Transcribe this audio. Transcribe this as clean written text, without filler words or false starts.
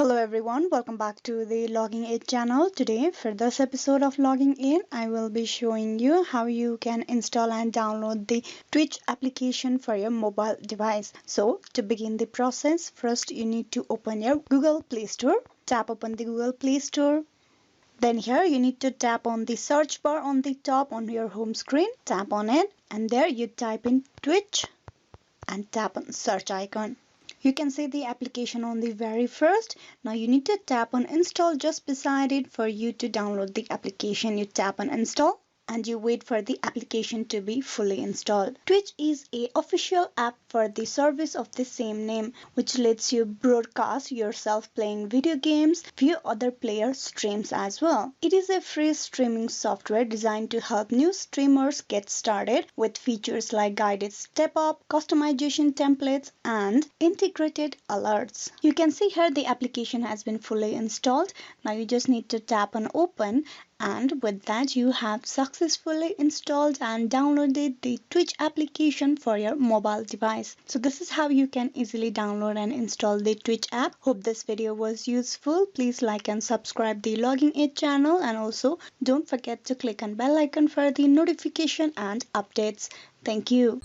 Hello everyone, welcome back to the Logging In channel. Today for this episode of Logging In, I will be showing you how you can install and download the Twitch application for your mobile device. So to begin the process, first you need to open your Google Play Store. Tap open the Google Play Store. Then here you need to tap on the search bar on the top on your home screen. Tap on it and there you type in Twitch and tap on search icon. You can see the application on the very first. Now you need to tap on install just beside it for you to download the application. You tap on install and you wait for the application to be fully installed. Twitch is an official app for the service of the same name, which lets you broadcast yourself playing video games, view other players' streams as well. It is a free streaming software designed to help new streamers get started with features like guided step-up, customization templates, and integrated alerts. You can see here the application has been fully installed. Now you just need to tap on open, and with that you have successfully installed and downloaded the Twitch application for your mobile device. So this is how you can easily download and install the Twitch app. Hope this video was useful. Please like and subscribe the Logging In channel, and also don't forget to click on bell icon for the notification and updates. Thank you.